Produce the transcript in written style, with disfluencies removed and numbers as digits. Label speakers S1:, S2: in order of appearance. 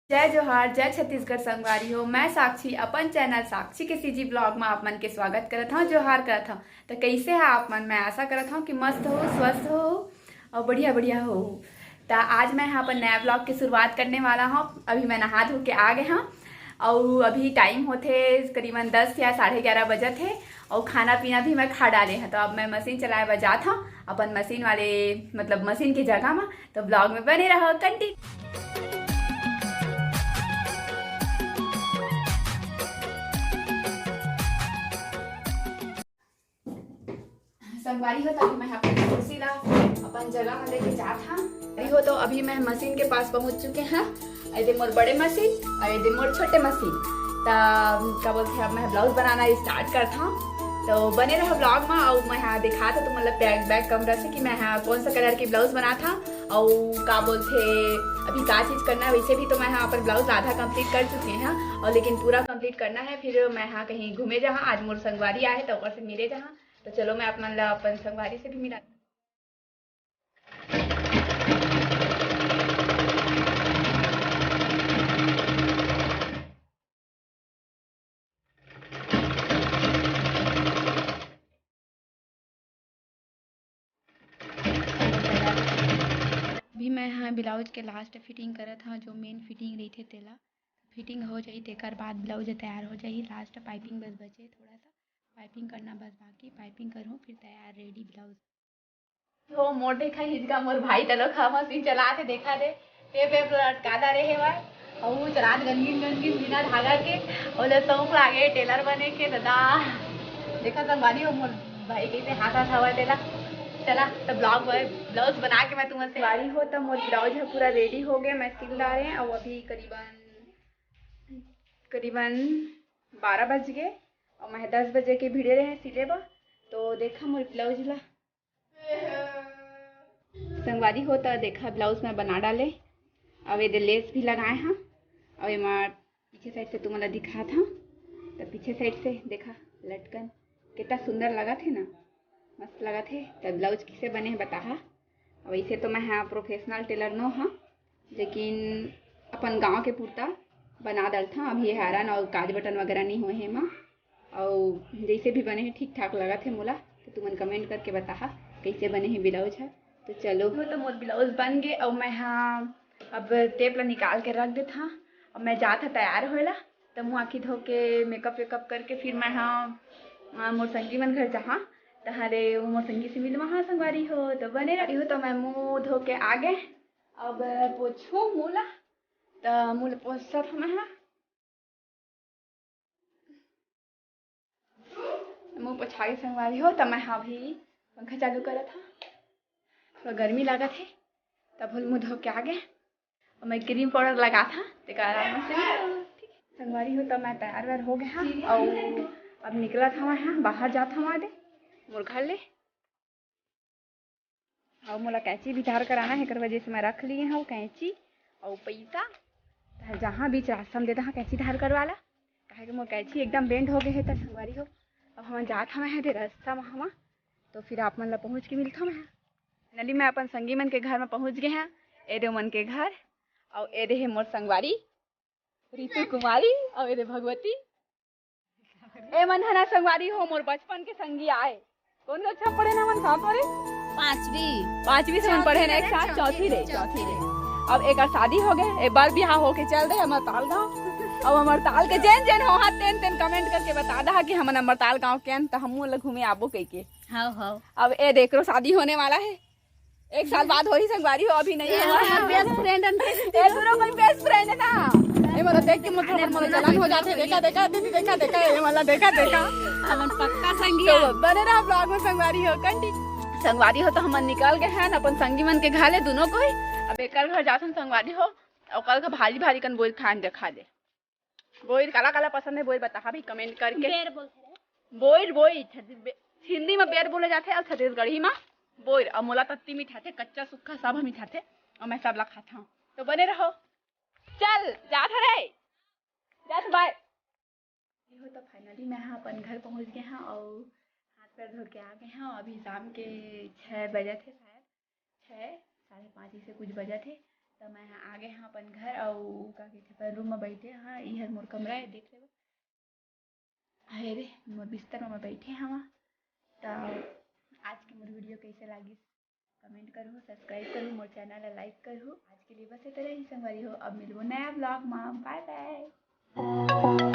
S1: जय जोहार, जय छत्तीसगढ़ संगवारी हो। मैं साक्षी अपन चैनल साक्षी के सीजी ब्लॉग में आप मन के स्वागत करत हूँ। जोहार करत हूँ। तो कैसे है आप मन? मैं आशा करत हूँ कि मस्त हो, स्वस्थ हो और बढ़िया बढ़िया हो। तो आज मैं यहाँ पर नया ब्लॉग की शुरुआत करने वाला हूँ। अभी मैं नहा धो के आ गए हूँ और अभी टाइम होते करीबन 10 या 11:30 बजे थे और खाना पीना भी मैं खा डाले हैं। तो अब मैं मशीन चलाए बजात हूँ अपन मशीन वाले मतलब मशीन की जगह में। तो ब्लॉग में बने रहो कंटिन्यू। संगवारी हो तो अभी मैं अपन कुर्सी ला अपन जगह में लेके जात हाँ हो। तो अभी मैं मशीन के पास पहुंच चुके हैं। ये मोर बड़े मशीन और ये मोर छोटे मशीन। तो क्या बोलते हैं, अब मैं ब्लाउज बनाना स्टार्ट करता हूँ। तो बने रहो ब्लॉग में और मैं यहाँ दिखा था तो मतलब बैक कैमरा से कि मैं यहाँ कौन सा कलर की ब्लाउज बना था और क्या बोलते अभी क्या चीज़ करना है। वैसे भी तो मैं यहाँ पर ब्लाउज आधा कंप्लीट कर चुके हैं और लेकिन पूरा कंप्लीट करना है। फिर मैं यहाँ कहीं घूमे जहाँ आज मोर संगवारी आए तो ऊपर से मिले जहाँ। तो चलो मैं अपना अपन संगवारी से भी मिला। अभी मैं यहाँ ब्लाउज के लास्ट फिटिंग करत हाँ। जो मेन फिटिंग रही थे तेला फिटिंग हो जाई तेकर बाद ब्लाउज तैयार हो जाई। लास्ट पाइपिंग बस बचे, थोड़ा सा पाइपिंग करना बस बाकी। पाइपिंग करूँ फिर तैयार रेडी ब्लाउज हो। मोर देखा हिजका मोर भाई तलो खा मशीन चला थे देखा दे पे लटकाता रहे भाई और चलात गंगीन गंगीन बिना धागा के और शौक लागे टेलर बने के दादा। देखा संगवारी हो मोर भाई कैसे हाथा हवा तेला। चला तो ब्लाउज बना के मैं तुम्हें सिलवारी हो। तो मोर ब्लाउज है पूरा रेडी हो गया, मैं सिल रहा रहे और अभी करीबन 12 बज गए और मैं 10 बजे के भिड़े रहे सिले बा। तो देखा मोर ब्लाउज ला संगवारी हो। तो देखा ब्लाउज में बना डाले अब ये लेस भी लगाए हैं और ये पीछे साइड से तुम्हारा दिखा था। तो पीछे साइड से देखा लटकन कितना सुंदर लगा थे ना, मस्त लगा थे। तो ब्लाउज किसे बने हैं बता। वैसे तो मैं हाँ प्रोफेशनल टेलर न हाँ, लेकिन अपन गांव के पुरता बना डाल था। अभी हैरान और काज बटन वगैरह नहीं हुए हैं माँ और जैसे भी बने हैं ठीक ठाक लगा थे मोला। तो तुमन कमेंट करके बता कैसे बने हैं ब्लाउज है। तो चलो तो मोर ब्लाउज बन गए और मैं हाँ अब टेप ला निकाल के रख देता हाँ। अब मैं जात था तैयार होएला। तो मुँह आँखी धो के मेकअप वेकअप करके फिर मैं हाँ मोर संगी मन घर जहाँ तहारे मोर संगी से मिल वहाँ संगवारी हो। तो बने रही हो। तो मैं मुँह धो के आ गए। अब पोछू मूला तो मूल पोछत हमें हाँ मुँह पोछा के संगवारी हो। तो मैं हाँ भी पंखा चालू करा था, थोड़ा गर्मी लगा थे तब मुँह धो के आ गए और मैं क्रीम पाउडर लगा था आराम से संगवारी हो। तो मैं तैयार व्यार हो गया हाँ और अब निकला था मैं हाँ बाहर जाता हूँ दे मोर घर ले और मोला कैंची भी धार कराना है कर वजह से मैं रख लिए हूँ कैंची और पैसा जहाँ बीच रास्ता में देता हाँ कैंची धार करवाला कहे कि मोर कैंची एकदम बेंड हो गए है। तो संगवारी हो अब हम जात हमें है रास्ता में हम तो फिर आप मन ला पहुँच के मिलता मैं नली में अपन संगी मन के घर में पहुँच गए हैं। एदे मन के घर और एदे है मोर संगवारी ऋतु कुमारी और एदे भगवती ए मन है ना संगवारी हो मोर बचपन के संगी आए। कौन कक्षा पढ़े ना मन साथ वाले? पांचवी से मन पढ़े ना एक साथ चौथी रे। अब एक शादी हो गए, एक बार बिहार होके चल रहे अमरताल गाँव। अब अमरताल के जैन जैन हो तेन कमेंट करके बता दा कि हम अमरताल गाँव के तो हम लोग घूमे आबो कह के। हाँ अब ए देख लो शादी होने वाला है, एक साल बाद हो ही संगवारी हो। अभी नहीं है बेस्ट फ्रेंड ए दोनों कोई बेस्ट फ्रेंड है ना। ए मतलब देख के मतलब मन जलन हो जाते। देखा दीदी देखा ए मतलब देखा हमन पक्का संगी तो बने रहा ब्लॉग में संगवारी हो कंटी संगवारी हो। तो हम निकल गए हैं अपन संगी मन के घर ले दोनों को ही। अब एक घर जासन संगवारी हो और कल का भारी भारी कन बोल खान देखा दे। बोइर काला काला पसंद है बोइर बता भाई कमेंट करके। बोइर हिंदी में बेर बोले जाते और छत्तीसगढ़ी में बोइर। और मोला तत्ती मीठा थे कच्चा सूखा सब मीठा थे और मैं सब ला खाता हूँ। तो बने रहो चल जात रे जात बाय हो। तो फाइनली मैं यहाँ अपन घर पहुँच गए हैं और हाथ पैर धो के आ गए हैं। अभी शाम के 6 बजे थे शायद 6 साढ़े 5 से कुछ बजे थे। तो मैं आ गए हाँ अपन घर और का कहते अपन रूम में बैठे हाँ इहर मोर कमरा है देख लेबो। अरे रे मोर बिस्तर में बैठे हाँ। तो आज के मोर वीडियो कैसे लगी कमेंट करूँ, सब्सक्राइब करूँ, मोर चैनल लाइक करूँ। आज के लिए बस इतना ही संगवारी हो, अब मिलूँ नया ब्लॉग में। Bye bye.